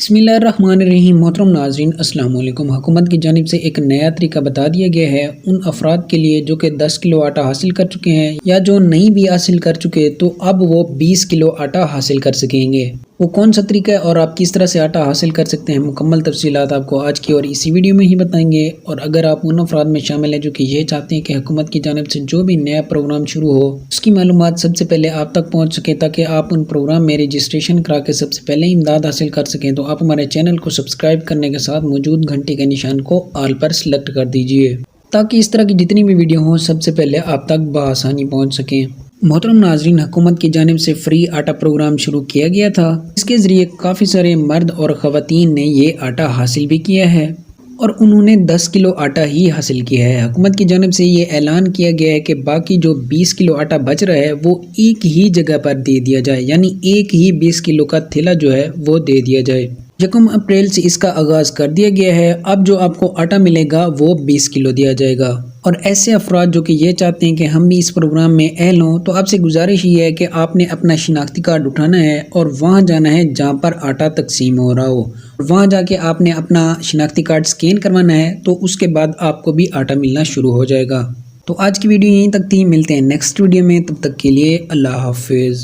बिस्मिल्लाहिर्रहमानिर्रहीम। मोहतरम नाज़रीन, अस्सलाम वालेकुम। हुकूमत की जानिब से एक नया तरीका बता दिया गया है उन अफराद के लिए जो कि 10 किलो आटा हासिल कर चुके हैं या जो नहीं भी हासिल कर चुके, तो अब वो 20 किलो आटा हासिल कर सकेंगे। वो कौन सा तरीका है और आप किस तरह से आटा हासिल कर सकते हैं, मुकम्मल तफसीलात आपको आज की और इसी वीडियो में ही बताएंगे। और अगर आप उन अफराद में शामिल हैं जो कि ये चाहते हैं कि हुकूमत की जानिब से जो भी नया प्रोग्राम शुरू हो उसकी मालूमात सबसे पहले आप तक पहुँच सके, ताकि आप उन प्रोग्राम में रजिस्ट्रेशन करा के सबसे पहले इमदाद हासिल कर सकें, तो आप हमारे चैनल को सब्सक्राइब करने के साथ मौजूद घंटी के निशान को ऑल पर सेलेक्ट कर दीजिए, ताकि इस तरह की जितनी भी वीडियो हों सबसे पहले आप तक बआसानी पहुँच सकें। मोहतरम नाज़रीन, हुकूमत की जानिब से फ्री आटा प्रोग्राम शुरू किया गया था। इसके ज़रिए काफ़ी सारे मर्द और ख़वातीन ने ये आटा हासिल भी किया है और उन्होंने 10 किलो आटा ही हासिल किया है। हुकूमत की जानिब से ये ऐलान किया गया है कि बाकी जो 20 किलो आटा बच रहा है वो एक ही जगह पर दे दिया जाए, यानी एक ही 20 किलो का थैला जो है वो दे दिया जाए। 1 अप्रैल से इसका आगाज़ कर दिया गया है। अब जो आपको आटा मिलेगा वो 20 किलो दिया जाएगा। और ऐसे अफराद जो कि ये चाहते हैं कि हम भी इस प्रोग्राम में अहल हों, तो आपसे गुजारिश ये है कि आपने अपना शिनाख्ती कार्ड उठाना है और वहाँ जाना है जहाँ पर आटा तकसीम हो रहा हो। वहाँ जाके आपने अपना शिनाख्ती कार्ड स्कैन करवाना है, तो उसके बाद आपको भी आटा मिलना शुरू हो जाएगा। तो आज की वीडियो यहीं तक थी, मिलते हैं नेक्स्ट वीडियो में, तब तक के लिए अल्लाह हाफिज़।